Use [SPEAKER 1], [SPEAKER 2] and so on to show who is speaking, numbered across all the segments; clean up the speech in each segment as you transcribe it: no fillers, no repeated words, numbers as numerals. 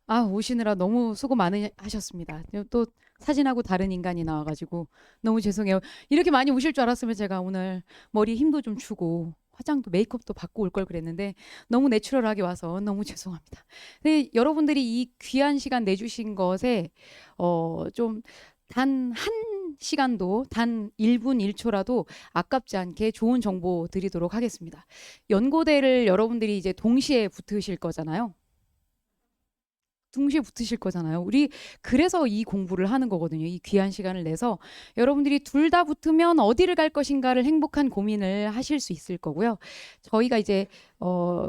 [SPEAKER 1] 오시느라 너무 수고 많으셨습니다. 또 사진하고 다른 인간이 나와가지고 너무 죄송해요. 이렇게 많이 오실 줄 알았으면 제가 오늘 머리 힘도 좀 주고 화장도 메이크업도 받고 올 걸 그랬는데 너무 내추럴하게 와서 너무 죄송합니다. 근데 여러분들이 이 귀한 시간 내주신 것에 좀 단 한 시간도 단 1분 1초라도 아깝지 않게 좋은 정보 드리도록 하겠습니다. 연고대를 여러분들이 이제 동시에 붙으실 거잖아요. 동시에 붙으실 거잖아요. 우리 그래서 이 공부를 하는 거거든요. 이 귀한 시간을 내서 여러분들이 둘 다 붙으면 어디를 갈 것인가를 행복한 고민을 하실 수 있을 거고요. 저희가 이제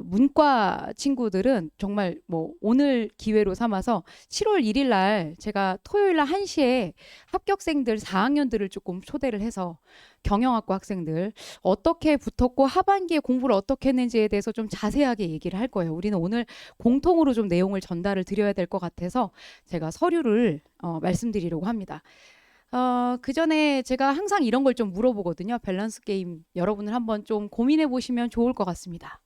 [SPEAKER 1] 문과 친구들은 정말 뭐 오늘 기회로 삼아서 7월 1일 날 제가 토요일 날 1시에 합격생들 4학년들을 조금 초대를 해서 경영학과 학생들 어떻게 붙었고 하반기에 공부를 어떻게 했는지에 대해서 좀 자세하게 얘기를 할 거예요. 우리는 오늘 공통으로 좀 내용을 전달을 드려야 될 것 같아서 제가 서류를 말씀드리려고 합니다. 그 전에 제가 항상 이런 걸 좀 물어보거든요. 밸런스 게임 여러분을 한번 좀 고민해 보시면 좋을 것 같습니다.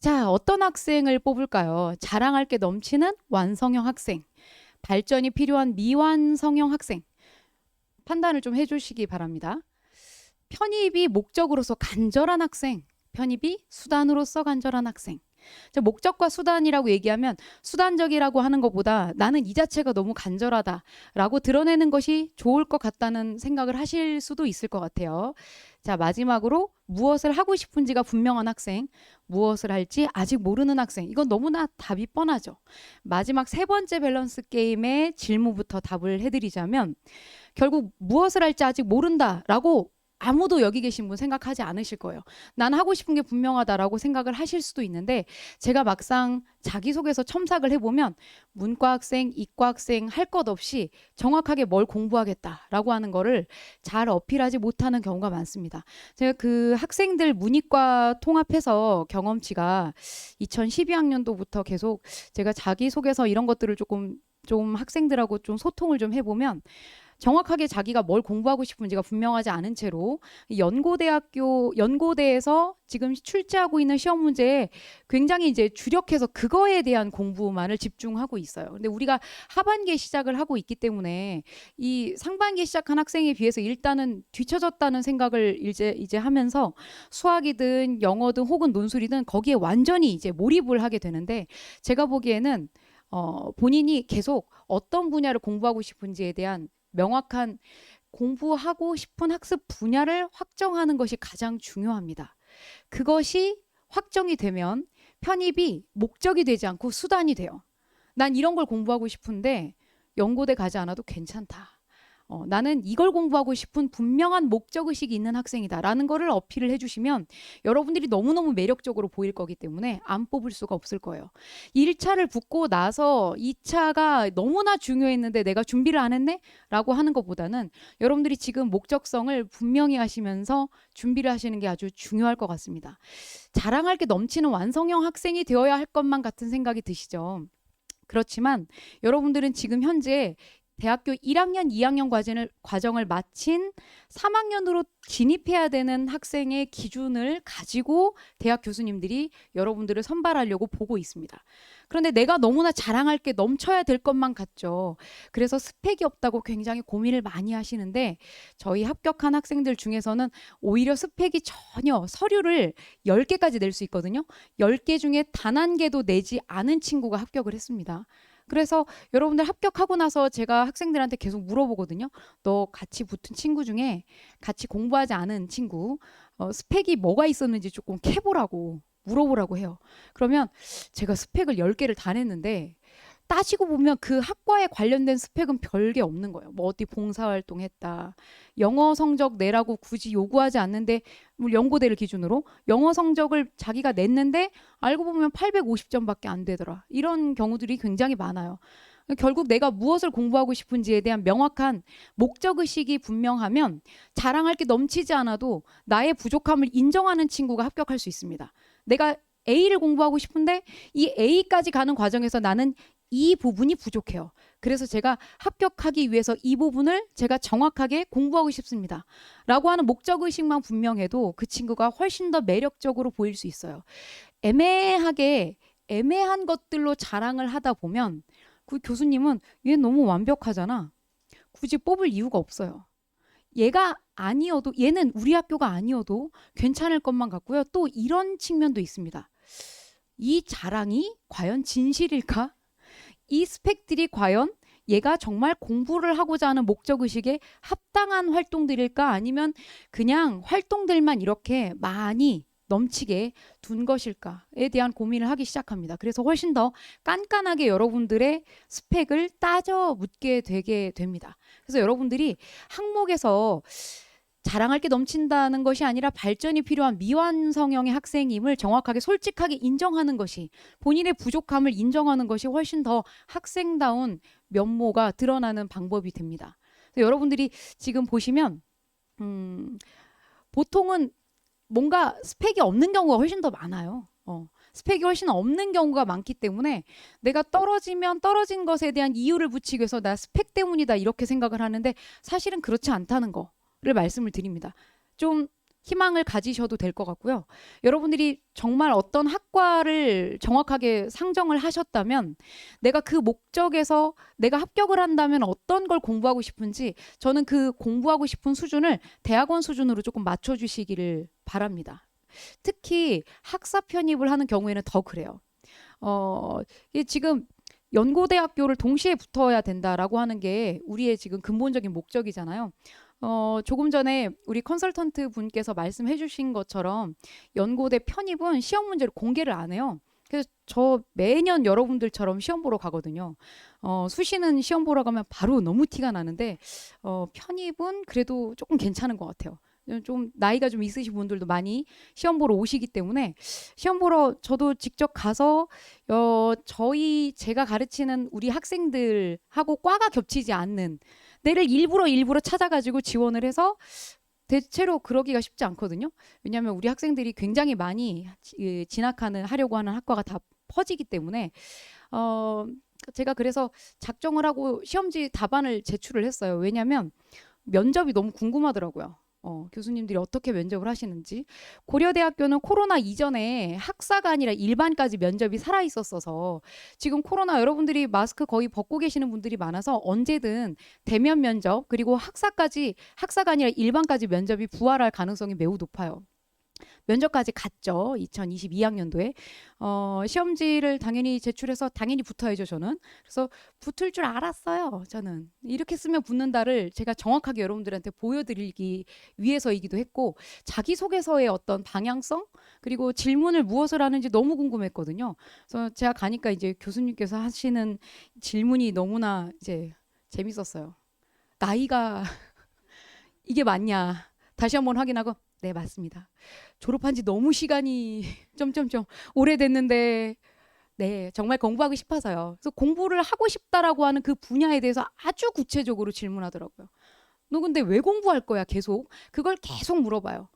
[SPEAKER 1] 자, 어떤 학생을 뽑을까요? 자랑할 게 넘치는 완성형 학생, 발전이 필요한 미완성형 학생. 판단을 좀 해주시기 바랍니다. 편입이 목적으로서 간절한 학생, 편입이 수단으로서 간절한 학생. 목적과 수단이라고 얘기하면 수단적이라고 하는 것보다 나는 이 자체가 너무 간절하다라고 드러내는 것이 좋을 것 같다는 생각을 하실 수도 있을 것 같아요. 자, 마지막으로 무엇을 하고 싶은지가 분명한 학생, 무엇을 할지 아직 모르는 학생. 이건 너무나 답이 뻔하죠. 마지막 세 번째 밸런스 게임의 질문부터 답을 해드리자면 결국 무엇을 할지 아직 모른다라고 아무도 여기 계신 분 생각하지 않으실 거예요. 난 하고 싶은 게 분명하다라고 생각을 하실 수도 있는데 제가 막상 자기소개서 첨삭을 해보면 문과 학생, 이과 학생 할 것 없이 정확하게 뭘 공부하겠다라고 하는 거를 잘 어필하지 못하는 경우가 많습니다. 제가 그 학생들 문이과 통합해서 경험치가 2012학년도부터 계속 제가 자기소개서 이런 것들을 좀 학생들하고 좀 소통을 좀 해보면 정확하게 자기가 뭘 공부하고 싶은지가 분명하지 않은 채로 연고대에서 지금 출제하고 있는 시험 문제에 굉장히 이제 주력해서 그거에 대한 공부만을 집중하고 있어요. 근데 우리가 하반기에 시작을 하고 있기 때문에 이 상반기에 시작한 학생에 비해서 일단은 뒤처졌다는 생각을 이제 하면서 수학이든 영어든 혹은 논술이든 거기에 완전히 이제 몰입을 하게 되는데 제가 보기에는 본인이 계속 어떤 분야를 공부하고 싶은지에 대한 명확한 공부하고 싶은 학습 분야를 확정하는 것이 가장 중요합니다. 그것이 확정이 되면 편입이 목적이 되지 않고 수단이 돼요. 난 이런 걸 공부하고 싶은데 연고대 가지 않아도 괜찮다. 나는 이걸 공부하고 싶은 분명한 목적의식이 있는 학생이다라는 거를 어필을 해주시면 여러분들이 너무너무 매력적으로 보일 거기 때문에 안 뽑을 수가 없을 거예요. 1차를 붙고 나서 2차가 너무나 중요했는데 내가 준비를 안 했네? 라고 하는 것보다는 여러분들이 지금 목적성을 분명히 하시면서 준비를 하시는 게 아주 중요할 것 같습니다. 자랑할 게 넘치는 완성형 학생이 되어야 할 것만 같은 생각이 드시죠? 그렇지만 여러분들은 지금 현재 대학교 1학년, 2학년 과정을 마친 3학년으로 진입해야 되는 학생의 기준을 가지고 대학 교수님들이 여러분들을 선발하려고 보고 있습니다. 그런데 내가 너무나 자랑할 게 넘쳐야 될 것만 같죠. 그래서 스펙이 없다고 굉장히 고민을 많이 하시는데 저희 합격한 학생들 중에서는 오히려 스펙이 전혀 서류를 10개까지 낼 수 있거든요. 10개 중에 단 한 개도 내지 않은 친구가 합격을 했습니다. 그래서 여러분들 합격하고 나서 제가 학생들한테 계속 물어보거든요. 너 같이 붙은 친구 중에 같이 공부하지 않은 친구 스펙이 뭐가 있었는지 조금 캐보라고 물어보라고 해요. 그러면 제가 스펙을 10개를 다 냈는데 따지고 보면 그 학과에 관련된 스펙은 별게 없는 거예요. 뭐 어디 봉사활동 했다. 영어 성적 내라고 굳이 요구하지 않는데 연고대를 기준으로 영어 성적을 자기가 냈는데 알고 보면 850점밖에 안 되더라. 이런 경우들이 굉장히 많아요. 결국 내가 무엇을 공부하고 싶은지에 대한 명확한 목적의식이 분명하면 자랑할 게 넘치지 않아도 나의 부족함을 인정하는 친구가 합격할 수 있습니다. 내가 A를 공부하고 싶은데 이 A까지 가는 과정에서 나는 이 부분이 부족해요. 그래서 제가 합격하기 위해서 이 부분을 제가 정확하게 공부하고 싶습니다. 라고 하는 목적의식만 분명해도 그 친구가 훨씬 더 매력적으로 보일 수 있어요. 애매한 것들로 자랑을 하다 보면 그 교수님은 얘 너무 완벽하잖아. 굳이 뽑을 이유가 없어요. 얘가 아니어도 얘는 우리 학교가 아니어도 괜찮을 것만 같고요. 또 이런 측면도 있습니다. 이 자랑이 과연 진실일까? 이 스펙들이 과연 얘가 정말 공부를 하고자 하는 목적의식에 합당한 활동들일까? 아니면 그냥 활동들만 이렇게 많이 넘치게 둔 것일까에 대한 고민을 하기 시작합니다. 그래서 훨씬 더 깐깐하게 여러분들의 스펙을 따져 묻게 되게 됩니다. 그래서 여러분들이 항목에서 자랑할 게 넘친다는 것이 아니라 발전이 필요한 미완성형의 학생임을 정확하게 솔직하게 인정하는 것이, 본인의 부족함을 인정하는 것이 훨씬 더 학생다운 면모가 드러나는 방법이 됩니다. 여러분들이 지금 보시면 보통은 뭔가 스펙이 없는 경우가 훨씬 더 많아요. 스펙이 훨씬 없는 경우가 많기 때문에 내가 떨어지면 떨어진 것에 대한 이유를 붙이기 위해서 나 스펙 때문이다 이렇게 생각을 하는데, 사실은 그렇지 않다는 거를 말씀을 드립니다. 좀 희망을 가지셔도 될 것 같고요. 여러분들이 정말 어떤 학과를 정확하게 상정을 하셨다면, 내가 그 목적에서 내가 합격을 한다면 어떤 걸 공부하고 싶은지, 저는 그 공부하고 싶은 수준을 대학원 수준으로 조금 맞춰주시기를 바랍니다. 특히 학사 편입을 하는 경우에는 더 그래요. 이게 지금 연고대학교를 동시에 붙어야 된다라고 하는 게 우리의 지금 근본적인 목적이잖아요. 조금 전에 우리 컨설턴트 분께서 말씀해 주신 것처럼 연고대 편입은 시험 문제를 공개를 안 해요. 그래서 저 매년 여러분들처럼 시험 보러 가거든요. 수시는 시험 보러 가면 바로 너무 티가 나는데 편입은 그래도 조금 괜찮은 것 같아요. 좀 나이가 좀 있으신 분들도 많이 시험 보러 오시기 때문에, 시험 보러 저도 직접 가서 제가 가르치는 우리 학생들하고 과가 겹치지 않는 데를 일부러 찾아가지고 지원을 해서, 대체로 그러기가 쉽지 않거든요. 왜냐하면 우리 학생들이 굉장히 많이 하려고 하는 학과가 다 퍼지기 때문에 제가 그래서 작정을 하고 시험지 답안을 제출을 했어요. 왜냐하면 면접이 너무 궁금하더라고요. 교수님들이 어떻게 면접을 하시는지. 고려대학교는 코로나 이전에 학사가 아니라 일반까지 면접이 살아 있었어서, 지금 코로나 여러분들이 마스크 거의 벗고 계시는 분들이 많아서 언제든 대면 면접, 그리고 학사가 아니라 일반까지 면접이 부활할 가능성이 매우 높아요. 면접까지 갔죠. 2022학년도에. 시험지를 당연히 제출해서 당연히 붙어야죠, 저는. 그래서 붙을 줄 알았어요, 저는. 이렇게 쓰면 붙는다를 제가 정확하게 여러분들한테 보여드리기 위해서이기도 했고, 자기소개서의 어떤 방향성, 그리고 질문을 무엇을 하는지 너무 궁금했거든요. 그래서 제가 가니까 이제 교수님께서 하시는 질문이 너무나 이제 재밌었어요. 나이가 이게 맞냐? 다시 한번 확인하고, 네, 맞습니다. 졸업한 지 너무 시간이 오래됐는데, 네, 정말 공부하고 싶어서요. 그래서 공부를 하고 싶다라고 하는 그 분야에 대해서 아주 구체적으로 질문하더라고요. 너 근데 왜 공부할 거야? 계속 그걸 계속 물어봐요.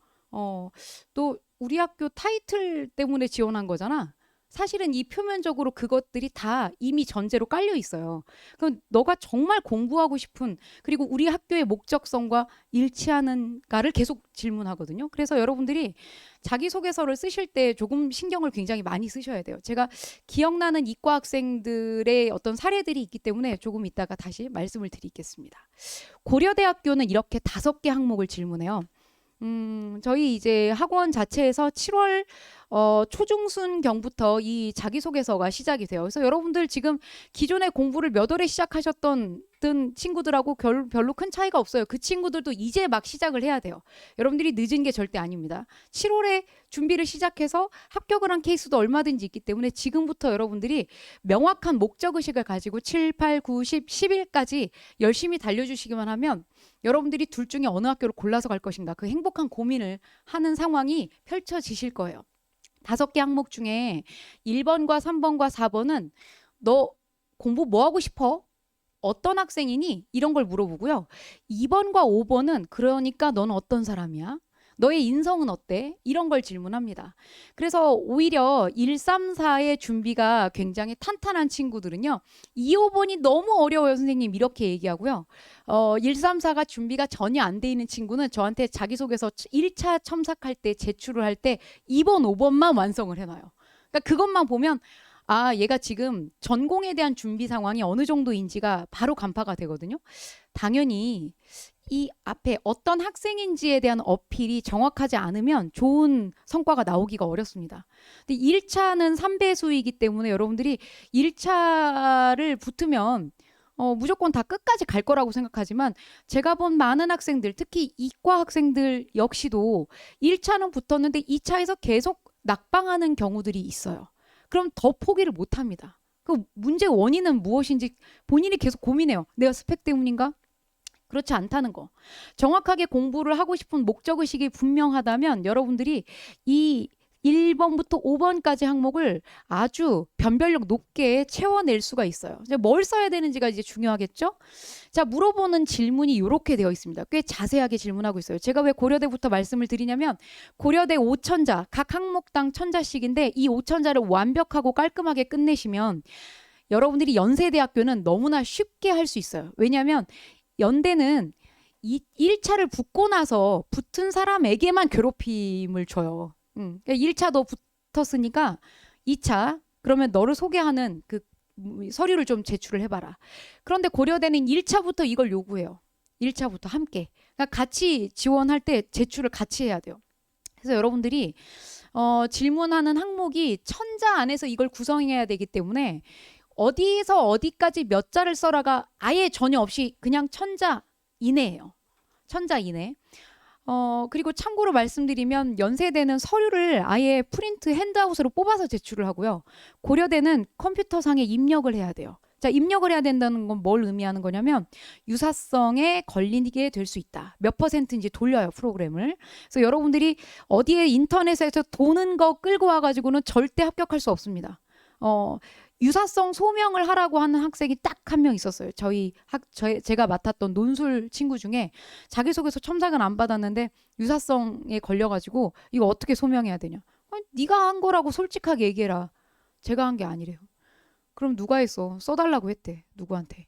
[SPEAKER 1] 또 우리 학교 타이틀 때문에 지원한 거잖아. 사실은 이 표면적으로 그것들이 다 이미 전제로 깔려 있어요. 그럼 너가 정말 공부하고 싶은, 그리고 우리 학교의 목적성과 일치하는가를 계속 질문하거든요. 그래서 여러분들이 자기소개서를 쓰실 때 조금 신경을 굉장히 많이 쓰셔야 돼요. 제가 기억나는 이과 학생들의 어떤 사례들이 있기 때문에 조금 이따가 다시 말씀을 드리겠습니다. 고려대학교는 이렇게 5개 항목을 질문해요. 저희 이제 학원 자체에서 7월 초중순경부터 이 자기소개서가 시작이 돼요. 그래서 여러분들 지금 기존에 공부를 몇 월에 시작하셨던 친구들하고 별로 큰 차이가 없어요. 그 친구들도 이제 막 시작을 해야 돼요. 여러분들이 늦은 게 절대 아닙니다. 7월에 준비를 시작해서 합격을 한 케이스도 얼마든지 있기 때문에 지금부터 여러분들이 명확한 목적의식을 가지고 7, 8, 9, 10, 10일까지 열심히 달려주시기만 하면 여러분들이 둘 중에 어느 학교를 골라서 갈 것인가, 그 행복한 고민을 하는 상황이 펼쳐지실 거예요. 5개 항목 중에 1번과 3번과 4번은 너 공부 뭐 하고 싶어? 어떤 학생이니? 이런 걸 물어보고요. 2번과 5번은 그러니까 넌 어떤 사람이야? 너의 인성은 어때? 이런 걸 질문합니다. 그래서 오히려 1, 3, 4의 준비가 굉장히 탄탄한 친구들은요. 2, 5번이 너무 어려워요, 선생님. 이렇게 얘기하고요. 1, 3, 4가 준비가 전혀 안 돼 있는 친구는 저한테 자기소개서 1차 첨삭할 때, 제출을 할 때 2번, 5번만 완성을 해놔요. 그러니까 그것만 보면 아, 얘가 지금 전공에 대한 준비 상황이 어느 정도인지가 바로 간파가 되거든요. 당연히 이 앞에 어떤 학생인지에 대한 어필이 정확하지 않으면 좋은 성과가 나오기가 어렵습니다. 근데 1차는 3배수이기 때문에 여러분들이 1차를 붙으면 무조건 다 끝까지 갈 거라고 생각하지만 제가 본 많은 학생들, 특히 이과 학생들 역시도 1차는 붙었는데 2차에서 계속 낙방하는 경우들이 있어요. 그럼 더 포기를 못 합니다. 그 문제 원인은 무엇인지 본인이 계속 고민해요. 내가 스펙 때문인가? 그렇지 않다는 거. 정확하게 공부를 하고 싶은 목적의식이 분명하다면 여러분들이 이 1번부터 5번까지 항목을 아주 변별력 높게 채워낼 수가 있어요. 이제 뭘 써야 되는지가 이제 중요하겠죠? 자, 물어보는 질문이 이렇게 되어 있습니다. 꽤 자세하게 질문하고 있어요. 제가 왜 고려대부터 말씀을 드리냐면 고려대 5천자, 각 항목당 1000자씩인데 이 5천자를 완벽하고 깔끔하게 끝내시면 여러분들이 연세대학교는 너무나 쉽게 할 수 있어요. 왜냐하면 연대는 1차를 붙고 나서 붙은 사람에게만 괴롭힘을 줘요. 그러니까 1차도 붙었으니까 2차 그러면 너를 소개하는 그 서류를 좀 제출을 해봐라. 그런데 고려대는 1차부터 이걸 요구해요. 1차부터 함께. 그러니까 같이 지원할 때 제출을 같이 해야 돼요. 그래서 여러분들이 질문하는 항목이 1000자 안에서 이걸 구성해야 되기 때문에 어디에서 어디까지 몇 자를 써라가 아예 전혀 없이 그냥 1000자 이내예요. 1000자 이내. 그리고 참고로 말씀드리면 연세대는 서류를 아예 프린트 핸드아웃으로 뽑아서 제출을 하고요. 고려대는 컴퓨터상에 입력을 해야 돼요. 자, 입력을 해야 된다는 건 뭘 의미하는 거냐면 유사성에 걸리게 될 수 있다. 몇 %인지 돌려요, 프로그램을. 그래서 여러분들이 어디에 인터넷에서 도는 거 끌고 와가지고는 절대 합격할 수 없습니다. 유사성 소명을 하라고 하는 학생이 딱 한 명 있었어요. 제가 맡았던 논술 친구 중에 자기소개서 첨삭은 안 받았는데 유사성에 걸려가지고 이거 어떻게 소명해야 되냐. 네가 한 거라고 솔직하게 얘기해라. 제가 한 게 아니래요. 그럼 누가 했어? 써달라고 했대. 누구한테?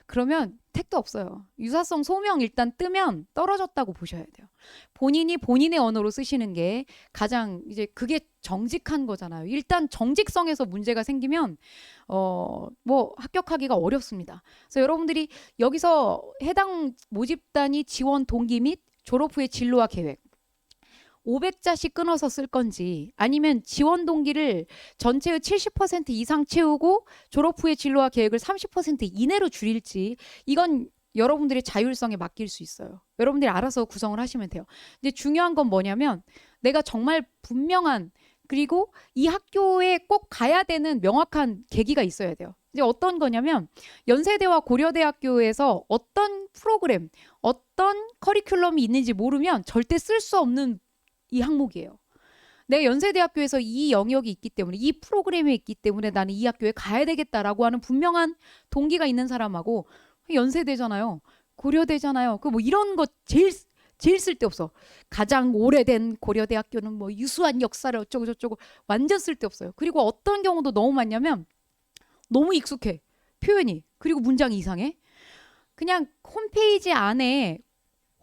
[SPEAKER 1] 그러면 택도 없어요. 유사성 소명 일단 뜨면 떨어졌다고 보셔야 돼요. 본인이 본인의 언어로 쓰시는 게 가장 이제 그게 정직한 거잖아요. 일단 정직성에서 문제가 생기면 뭐 합격하기가 어렵습니다. 그래서 여러분들이 여기서 해당 모집단위 지원 동기 및 졸업 후의 진로와 계획 500자씩 끊어서 쓸 건지 아니면 지원 동기를 전체의 70% 이상 채우고 졸업 후의 진로와 계획을 30% 이내로 줄일지 이건 여러분들의 자율성에 맡길 수 있어요. 여러분들이 알아서 구성을 하시면 돼요. 근데 중요한 건 뭐냐면 내가 정말 분명한 그리고 이 학교에 꼭 가야 되는 명확한 계기가 있어야 돼요. 이제 어떤 거냐면 연세대와 고려대학교에서 어떤 프로그램, 어떤 커리큘럼이 있는지 모르면 절대 쓸 수 없는 이 항목이에요. 내가 연세대학교에서 이 영역이 있기 때문에 이 프로그램이 있기 때문에 나는 이 학교에 가야 되겠다라고 하는 분명한 동기가 있는 사람하고 연세대잖아요. 고려대잖아요. 그 뭐 이런 거 제일 쓸데없어. 가장 오래된 고려대학교는 뭐 유수한 역사를 어쩌고 저쩌고 완전 쓸데없어요. 그리고 어떤 경우도 너무 많냐면 너무 익숙해. 표현이. 그리고 문장이 이상해. 그냥 홈페이지 안에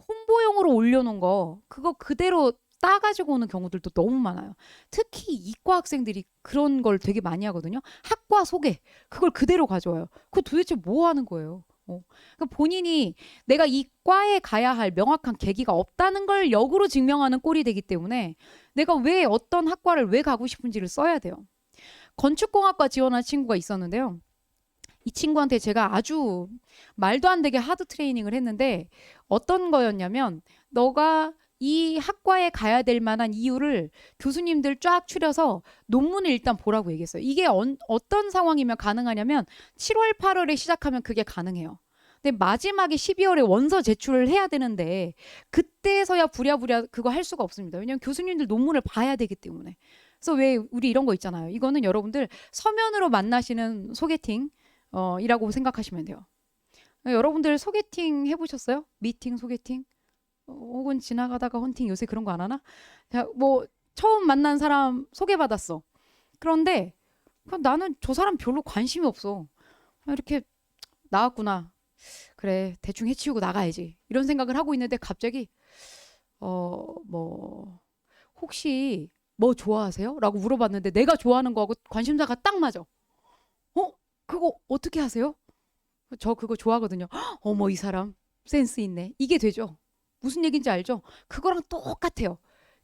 [SPEAKER 1] 홍보용으로 올려놓은 거 그거 그대로 따가지고 오는 경우들도 너무 많아요. 특히 이과 학생들이 그런 걸 되게 많이 하거든요. 학과 소개 그걸 그대로 가져와요. 그거 도대체 뭐 하는 거예요? 그러니까 본인이 내가 이 과에 가야 할 명확한 계기가 없다는 걸 역으로 증명하는 꼴이 되기 때문에 내가 왜 어떤 학과를 왜 가고 싶은지를 써야 돼요. 건축공학과 지원한 친구가 있었는데요. 이 친구한테 제가 아주 말도 안 되게 하드 트레이닝을 했는데 어떤 거였냐면 너가 이 학과에 가야 될 만한 이유를 교수님들 쫙 추려서 논문을 일단 보라고 얘기했어요. 이게 어떤 상황이면 가능하냐면 7월, 8월에 시작하면 그게 가능해요. 근데 마지막에 12월에 원서 제출을 해야 되는데 그때서야 부랴부랴 그거 할 수가 없습니다. 왜냐하면 교수님들 논문을 봐야 되기 때문에. 그래서 왜 우리 이런 거 있잖아요. 이거는 여러분들 서면으로 만나시는 소개팅 이라고 생각하시면 돼요. 여러분들 소개팅 해보셨어요? 미팅 소개팅? 혹은 지나가다가 헌팅 요새 그런 거 안 하나? 자, 뭐 처음 만난 사람 소개받았어. 그런데 나는 저 사람 별로 관심이 없어. 이렇게 나왔구나. 그래 대충 해치우고 나가야지. 이런 생각을 하고 있는데 갑자기 뭐 혹시 뭐 좋아하세요? 라고 물어봤는데 내가 좋아하는 거하고 관심사가 딱 맞아. 그거 어떻게 하세요? 저 그거 좋아하거든요. 어머, 이 사람 센스 있네. 이게 되죠. 무슨 얘기인지 알죠? 그거랑 똑같아요.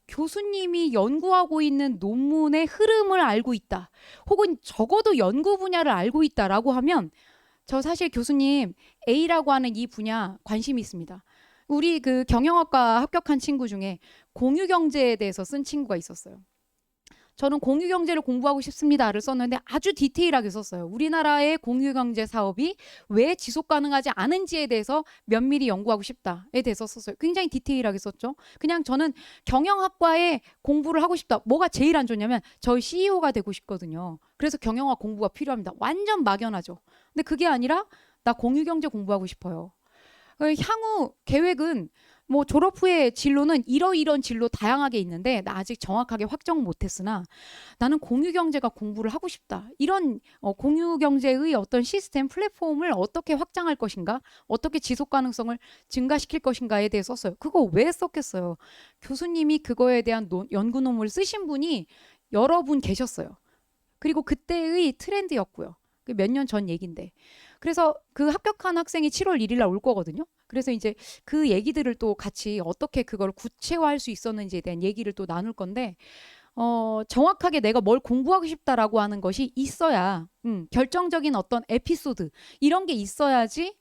[SPEAKER 1] 교수님이 연구하고 있는 논문의 흐름을 알고 있다. 혹은 적어도 연구 분야를 알고 있다라고 하면 저 사실 교수님 A라고 하는 이 분야 관심이 있습니다. 우리 그 경영학과 합격한 친구 중에 공유경제에 대해서 쓴 친구가 있었어요. 저는 공유경제를 공부하고 싶습니다를 썼는데 아주 디테일하게 썼어요. 우리나라의 공유경제 사업이 왜 지속 가능하지 않은지에 대해서 면밀히 연구하고 싶다에 대해서 썼어요. 굉장히 디테일하게 썼죠. 그냥 저는 경영학과에 공부를 하고 싶다. 뭐가 제일 안 좋냐면 저희 CEO가 되고 싶거든요. 그래서 경영학 공부가 필요합니다. 완전 막연하죠. 근데 그게 아니라 나 공유경제 공부하고 싶어요. 향후 계획은 뭐 졸업 후에 진로는 이런 진로 다양하게 있는데 나 아직 정확하게 확정 못했으나 나는 공유경제가 공부를 하고 싶다. 이런 공유경제의 어떤 시스템 플랫폼을 어떻게 확장할 것인가, 어떻게 지속 가능성을 증가시킬 것인가에 대해 썼어요. 그거 왜 썼겠어요? 교수님이 그거에 대한 연구 논문을 쓰신 분이 여러 분 계셨어요. 그리고 그때의 트렌드였고요. 몇 년 전 얘긴데. 그래서 그 합격한 학생이 7월 1일 날 올 거거든요. 그래서 이제 그 얘기들을 또 같이 어떻게 그걸 구체화할 수 있었는지에 대한 얘기를 또 나눌 건데 정확하게 내가 뭘 공부하고 싶다라고 하는 것이 있어야 결정적인 어떤 에피소드 이런 게 있어야지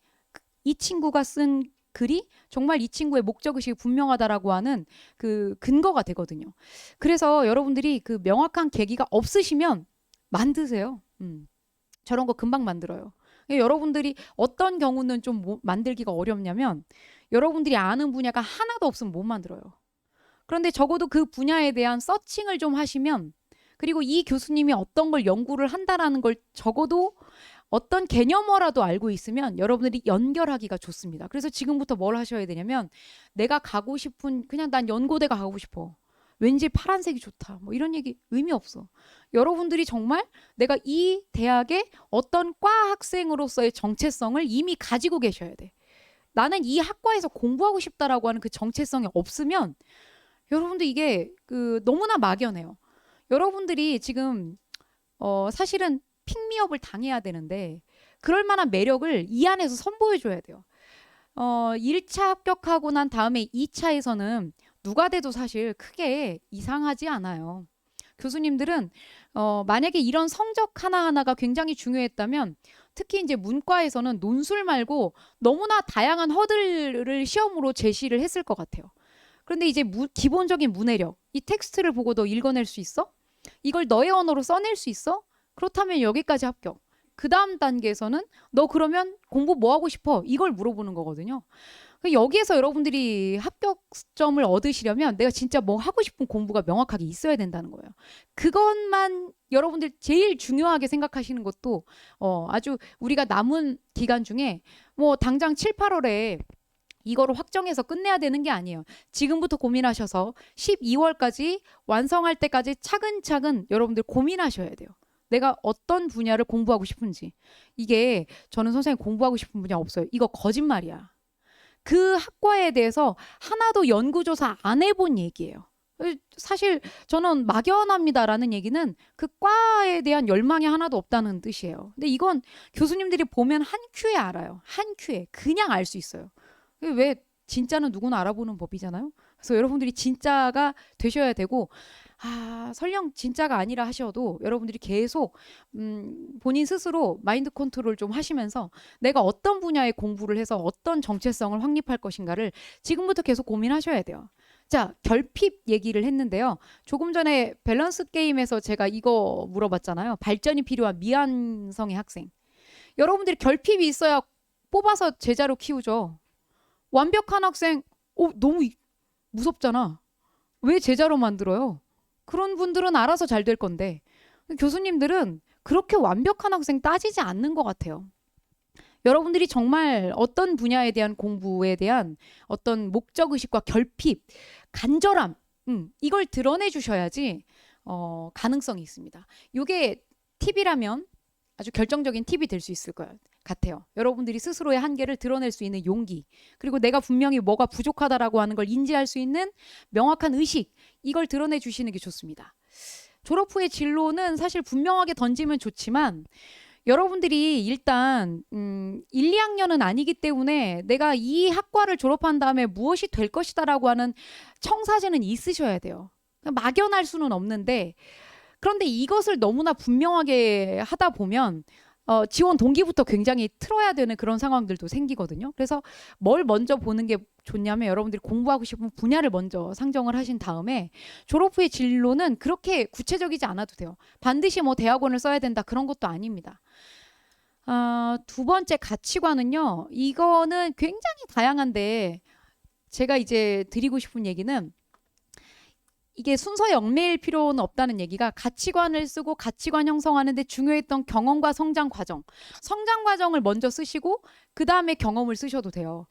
[SPEAKER 1] 이 친구가 쓴 글이 정말 이 친구의 목적의식이 분명하다라고 하는 그 근거가 되거든요. 그래서 여러분들이 그 명확한 계기가 없으시면 만드세요. 저런 거 금방 만들어요. 여러분들이 어떤 경우는 좀 만들기가 어렵냐면 여러분들이 아는 분야가 하나도 없으면 못 만들어요. 그런데 적어도 그 분야에 대한 서칭을 좀 하시면 그리고 이 교수님이 어떤 걸 연구를 한다라는 걸 적어도 어떤 개념어라도 알고 있으면 여러분들이 연결하기가 좋습니다. 그래서 지금부터 뭘 하셔야 되냐면 내가 가고 싶은 그냥 난 연고대가 가고 싶어. 왠지 파란색이 좋다. 뭐 이런 얘기 의미 없어. 여러분들이 정말 내가 이 대학의 어떤 과 학생으로서의 정체성을 이미 가지고 계셔야 돼. 나는 이 학과에서 공부하고 싶다라고 하는 그 정체성이 없으면 여러분들 이게 그 너무나 막연해요. 여러분들이 지금 사실은 픽미업을 당해야 되는데 그럴 만한 매력을 이 안에서 선보여줘야 돼요. 1차 합격하고 난 다음에 2차에서는 누가 돼도 사실 크게 이상하지 않아요. 교수님들은 만약에 이런 성적 하나하나가 굉장히 중요했다면 특히 이제 문과에서는 논술 말고 너무나 다양한 허들을 시험으로 제시를 했을 것 같아요. 그런데 이제 기본적인 문해력, 이 텍스트를 보고 너 읽어낼 수 있어? 이걸 너의 언어로 써낼 수 있어? 그렇다면 여기까지 합격. 그 다음 단계에서는 너 그러면 공부 뭐 하고 싶어? 이걸 물어보는 거거든요. 여기에서 여러분들이 합격점을 얻으시려면 내가 진짜 뭐 하고 싶은 공부가 명확하게 있어야 된다는 거예요. 그것만 여러분들 제일 중요하게 생각하시는 것도 아주 우리가 남은 기간 중에 뭐 당장 7, 8월에 이거를 확정해서 끝내야 되는 게 아니에요. 지금부터 고민하셔서 12월까지 완성할 때까지 차근차근 여러분들 고민하셔야 돼요. 내가 어떤 분야를 공부하고 싶은지. 이게 저는 선생님 공부하고 싶은 분야 없어요. 이거 거짓말이야. 그 학과에 대해서 하나도 연구조사 안 해본 얘기예요. 사실 저는 막연합니다라는 얘기는 그 과에 대한 열망이 하나도 없다는 뜻이에요. 근데 이건 교수님들이 보면 한 큐에 알아요. 한 큐에 그냥 알 수 있어요. 왜 진짜는 누구나 알아보는 법이잖아요. 그래서 여러분들이 진짜가 되셔야 되고 설령 진짜가 아니라 하셔도 여러분들이 계속 본인 스스로 마인드 컨트롤 좀 하시면서 내가 어떤 분야의 공부를 해서 어떤 정체성을 확립할 것인가를 지금부터 계속 고민하셔야 돼요. 자, 결핍 얘기를 했는데요. 조금 전에 밸런스 게임에서 제가 이거 물어봤잖아요. 발전이 필요한 미완성의 학생. 여러분들이 결핍이 있어야 뽑아서 제자로 키우죠. 완벽한 학생, 너무 무섭잖아. 왜 제자로 만들어요? 그런 분들은 알아서 잘 될 건데 교수님들은 그렇게 완벽한 학생 따지지 않는 것 같아요. 여러분들이 정말 어떤 분야에 대한 공부에 대한 어떤 목적의식과 결핍, 간절함 이걸 드러내 주셔야지 가능성이 있습니다. 이게 팁이라면 아주 결정적인 팁이 될 수 있을 것 같아요. 여러분들이 스스로의 한계를 드러낼 수 있는 용기, 그리고 내가 분명히 뭐가 부족하다라고 하는 걸 인지할 수 있는 명확한 의식, 이걸 드러내 주시는 게 좋습니다. 졸업 후의 진로는 사실 분명하게 던지면 좋지만 여러분들이 일단 1, 2학년은 아니기 때문에 내가 이 학과를 졸업한 다음에 무엇이 될 것이다라고 하는 청사진은 있으셔야 돼요. 막연할 수는 없는데 그런데 이것을 너무나 분명하게 하다 보면 지원 동기부터 굉장히 틀어야 되는 그런 상황들도 생기거든요. 그래서 뭘 먼저 보는 게 좋냐면 여러분들이 공부하고 싶은 분야를 먼저 상정을 하신 다음에 졸업 후의 진로는 그렇게 구체적이지 않아도 돼요. 반드시 뭐 대학원을 써야 된다 그런 것도 아닙니다. 두 번째 가치관은요. 이거는 굉장히 다양한데 제가 이제 드리고 싶은 얘기는 이게 순서에 얽매일 필요는 없다는 얘기가 가치관을 쓰고 가치관 형성하는데 중요했던 경험과 성장 과정을 먼저 쓰시고 그 다음에 경험을 쓰셔도 돼요.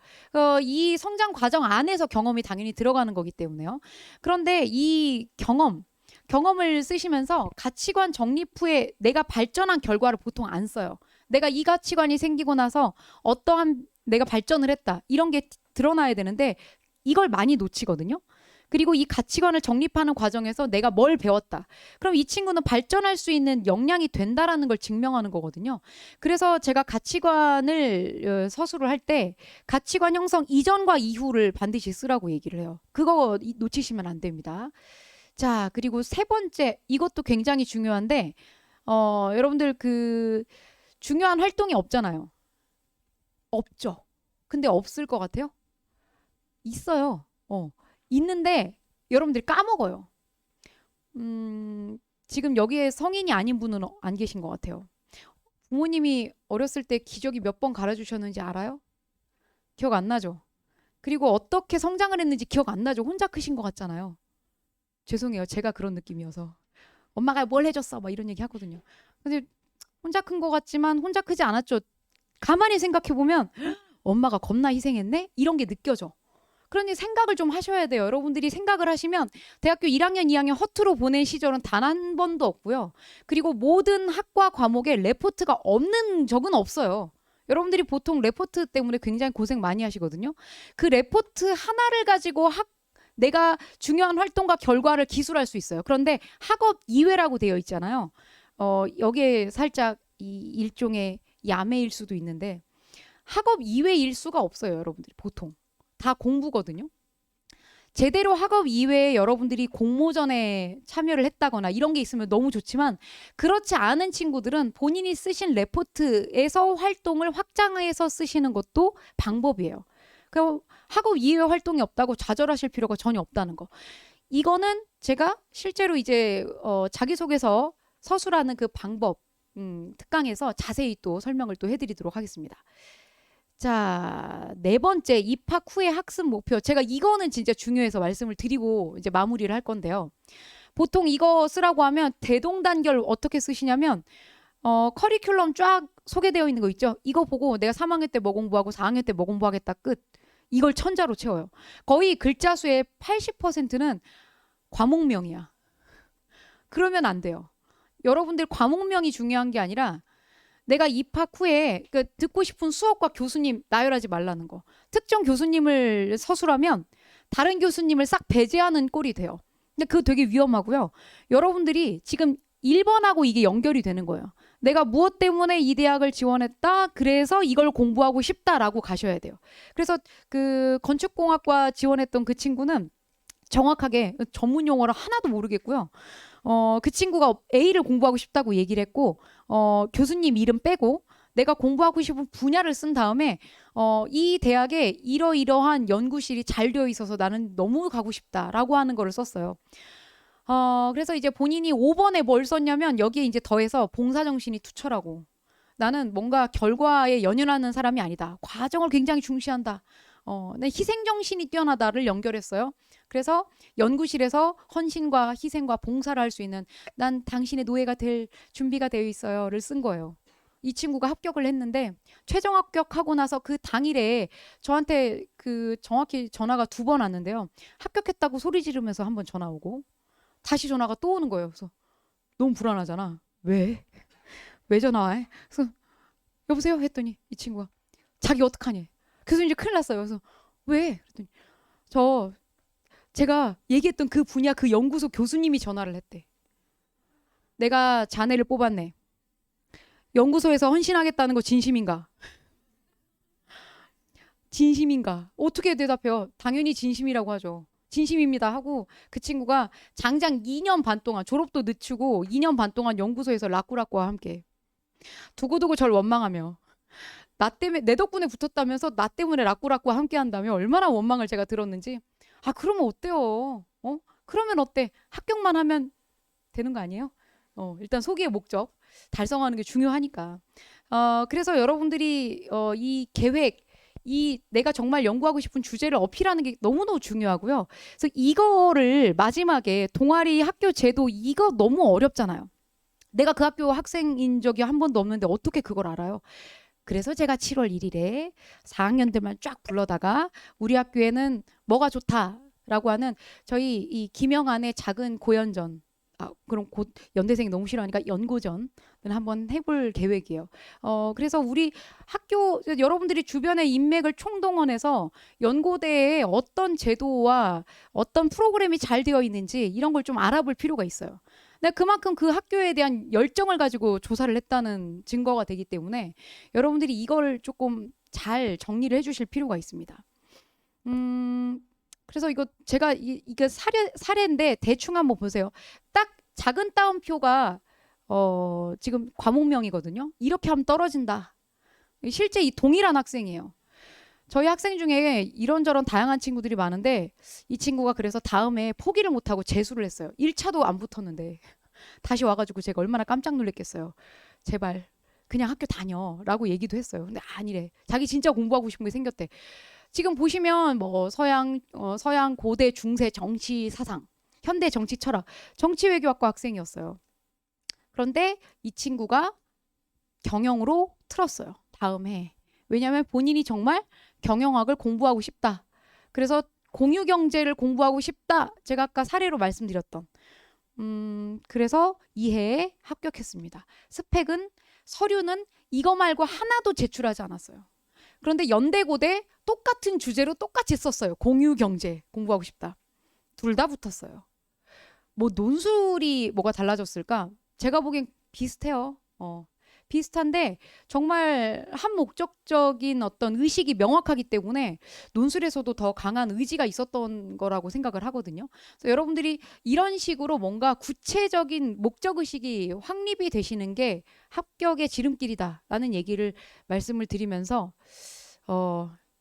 [SPEAKER 1] 이 성장 과정 안에서 경험이 당연히 들어가는 거기 때문에요. 그런데 이 경험을 쓰시면서 가치관 정립 후에 내가 발전한 결과를 보통 안 써요. 내가 이 가치관이 생기고 나서 어떠한 내가 발전을 했다 이런 게 드러나야 되는데 이걸 많이 놓치거든요. 그리고 이 가치관을 정립하는 과정에서 내가 뭘 배웠다. 그럼 이 친구는 발전할 수 있는 역량이 된다라는 걸 증명하는 거거든요. 그래서 제가 가치관을 서술을 할 때 가치관 형성 이전과 이후를 반드시 쓰라고 얘기를 해요. 그거 놓치시면 안 됩니다. 자, 그리고 세 번째 이것도 굉장히 중요한데 여러분들 그 중요한 활동이 없잖아요. 없죠. 근데 없을 것 같아요? 있어요. 있는데 여러분들이 까먹어요. 지금 여기에 성인이 아닌 분은 안 계신 것 같아요. 부모님이 어렸을 때 기저귀 몇 번 갈아주셨는지 알아요? 기억 안 나죠? 그리고 어떻게 성장을 했는지 기억 안 나죠? 혼자 크신 것 같잖아요. 죄송해요. 제가 그런 느낌이어서. 엄마가 뭘 해줬어? 막 이런 얘기 하거든요. 근데 혼자 큰 것 같지만 혼자 크지 않았죠. 가만히 생각해보면 엄마가 겁나 희생했네? 이런 게 느껴져. 그러니 생각을 좀 하셔야 돼요. 여러분들이 생각을 하시면 대학교 1학년, 2학년 허투루 보낸 시절은 단 한 번도 없고요. 그리고 모든 학과 과목에 레포트가 없는 적은 없어요. 여러분들이 보통 레포트 때문에 굉장히 고생 많이 하시거든요. 그 레포트 하나를 가지고 내가 중요한 활동과 결과를 기술할 수 있어요. 그런데 학업 이외라고 되어 있잖아요. 여기에 살짝 이 일종의 야매일 수도 있는데 학업 이외일 수가 없어요. 여러분들이 보통. 다 공부거든요. 제대로 학업 이외에 여러분들이 공모전에 참여를 했다거나 이런 게 있으면 너무 좋지만 그렇지 않은 친구들은 본인이 쓰신 레포트에서 활동을 확장해서 쓰시는 것도 방법이에요. 그럼 학업 이외 활동이 없다고 좌절하실 필요가 전혀 없다는 거. 이거는 제가 실제로 이제 자기소개서 서술하는 그 방법 특강에서 자세히 또 설명을 또 해드리도록 하겠습니다. 자, 네 번째 입학 후의 학습 목표. 제가 이거는 진짜 중요해서 말씀을 드리고 이제 마무리를 할 건데요. 보통 이거 쓰라고 하면 대동단결 어떻게 쓰시냐면 커리큘럼 쫙 소개되어 있는 거 있죠. 이거 보고 내가 3학년 때 뭐 공부하고 4학년 때 뭐 공부하겠다 끝. 이걸 천자로 채워요. 거의 글자 수의 80%는 과목명이야. 그러면 안 돼요. 여러분들 과목명이 중요한 게 아니라 내가 입학 후에 듣고 싶은 수업과 교수님 나열하지 말라는 거. 특정 교수님을 서술하면 다른 교수님을 싹 배제하는 꼴이 돼요. 근데 그거 되게 위험하고요. 여러분들이 지금 1번하고 이게 연결이 되는 거예요. 내가 무엇 때문에 이 대학을 지원했다. 그래서 이걸 공부하고 싶다라고 가셔야 돼요. 그래서 그 건축공학과 지원했던 그 친구는 정확하게 전문 용어를 하나도 모르겠고요. 그 친구가 A를 공부하고 싶다고 얘기를 했고 교수님 이름 빼고 내가 공부하고 싶은 분야를 쓴 다음에 이 대학에 이러이러한 연구실이 잘 되어 있어서 나는 너무 가고 싶다라고 하는 거를 썼어요. 그래서 이제 본인이 5번에 뭘 썼냐면 여기에 이제 더해서 봉사정신이 투철하고 나는 뭔가 결과에 연연하는 사람이 아니다. 과정을 굉장히 중시한다. 희생정신이 뛰어나다를 연결했어요. 그래서 연구실에서 헌신과 희생과 봉사를 할 수 있는 난 당신의 노예가 될 준비가 되어 있어요를 쓴 거예요. 이 친구가 합격을 했는데 최종 합격하고 나서 그 당일에 저한테 그 정확히 전화가 2번 왔는데요. 합격했다고 소리 지르면서 한번 전화 오고 다시 전화가 또 오는 거예요. 그래서 너무 불안하잖아. 왜? 왜 전화해? 그래서 여보세요? 했더니 이 친구가 자기 어떡하니? 그래서 이제 큰일 났어요. 그래서 왜? 그랬더니 제가 얘기했던 그 분야 그 연구소 교수님이 전화를 했대. 내가 자네를 뽑았네. 연구소에서 헌신하겠다는 거 진심인가? 진심인가? 어떻게 대답해요? 당연히 진심이라고 하죠. 진심입니다 하고 그 친구가 장장 2년 반 동안 졸업도 늦추고 2년 반 동안 연구소에서 라꾸라꾸와 함께 두고두고 절 원망하며 나 때문에 내 덕분에 붙었다면서 나 때문에 라꾸라꾸와 함께 한다며 얼마나 원망을 제가 들었는지. 아 그러면 어때요? 그러면 어때? 합격만 하면 되는 거 아니에요? 일단 소기의 목적 달성하는 게 중요하니까. 그래서 여러분들이 이 계획, 이 내가 정말 연구하고 싶은 주제를 어필하는 게 너무너무 중요하고요. 그래서 이거를 마지막에 동아리 학교 제도 이거 너무 어렵잖아요. 내가 그 학교 학생인 적이 한 번도 없는데 어떻게 그걸 알아요? 그래서 제가 7월 1일에 4학년들만 쫙 불러다가 우리 학교에는 뭐가 좋다라고 하는 저희 이 김영안의 작은 고연전, 그럼 곧 연대생이 너무 싫어하니까 연고전을 한번 해볼 계획이에요. 그래서 우리 학교 여러분들이 주변의 인맥을 총동원해서 연고대에 어떤 제도와 어떤 프로그램이 잘 되어 있는지 이런 걸 좀 알아볼 필요가 있어요. 근데 그만큼 그 학교에 대한 열정을 가지고 조사를 했다는 증거가 되기 때문에 여러분들이 이걸 조금 잘 정리를 해주실 필요가 있습니다. 그래서 이거 제가 이게 사례인데 대충 한번 보세요. 딱 작은 따옴표가 지금 과목명이거든요. 이렇게 하면 떨어진다. 실제 이 동일한 학생이에요. 저희 학생 중에 이런저런 다양한 친구들이 많은데 이 친구가 그래서 다음에 포기를 못하고 재수를 했어요. 1차도 안 붙었는데 다시 와가지고 제가 얼마나 깜짝 놀랐겠어요. 제발 그냥 학교 다녀 라고 얘기도 했어요. 근데 아니래. 자기 진짜 공부하고 싶은 게 생겼대. 지금 보시면 뭐 서양 고대 중세 정치 사상, 현대 정치 철학, 정치외교학과 학생이었어요. 그런데 이 친구가 경영으로 틀었어요. 다음 해. 왜냐하면 본인이 정말 경영학을 공부하고 싶다. 그래서 공유경제를 공부하고 싶다. 제가 아까 사례로 말씀드렸던. 그래서 2회에 합격했습니다. 스펙은 서류는 이거 말고 하나도 제출하지 않았어요. 그런데 연대고대 똑같은 주제로 똑같이 썼어요. 공유경제 공부하고 싶다. 둘 다 붙었어요. 뭐 논술이 뭐가 달라졌을까? 제가 보기엔 비슷해요. 비슷한데 정말 한 목적적인 어떤 의식이 명확하기 때문에 논술에서도 더 강한 의지가 있었던 거라고 생각을 하거든요. 그래서 여러분들이 이런 식으로 뭔가 구체적인 목적의식이 확립이 되시는 게 합격의 지름길이다라는 얘기를 말씀을 드리면서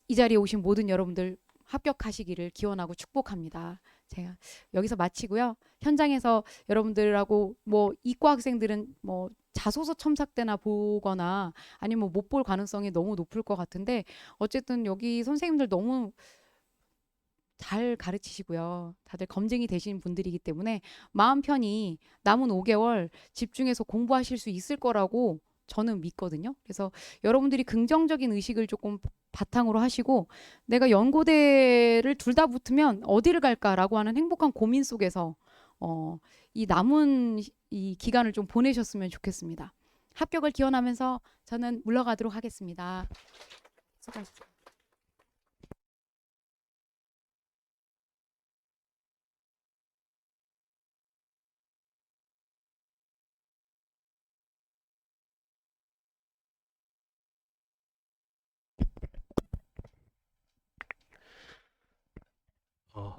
[SPEAKER 1] 이 자리에 오신 모든 여러분들 합격하시기를 기원하고 축복합니다. 제가 여기서 마치고요. 현장에서 여러분들하고 뭐 이과 학생들은 뭐 자소서 첨삭 때나 보거나 아니면 못 볼 가능성이 너무 높을 것 같은데 어쨌든 여기 선생님들 너무 잘 가르치시고요. 다들 검증이 되신 분들이기 때문에 마음 편히 남은 5개월 집중해서 공부하실 수 있을 거라고 저는 믿거든요. 그래서 여러분들이 긍정적인 의식을 조금 바탕으로 하시고 내가 연고대를 둘 다 붙으면 어디를 갈까라고 하는 행복한 고민 속에서 이 남은 이 기간을 좀 보내셨으면 좋겠습니다. 합격을 기원하면서 저는 물러가도록 하겠습니다. 수고하셨습니다.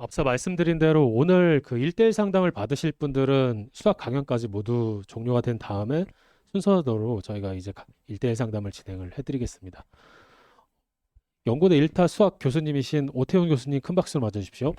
[SPEAKER 2] 앞서 말씀드린 대로 오늘 그 1대1 상담을 받으실 분들은 수학 강연까지 모두 종료가 된 다음에 순서대로 저희가 이제 1대1 상담을 진행을 해드리겠습니다. 연고대 1타 수학 교수님이신 오태훈 교수님 큰 박수를 맞아주십시오.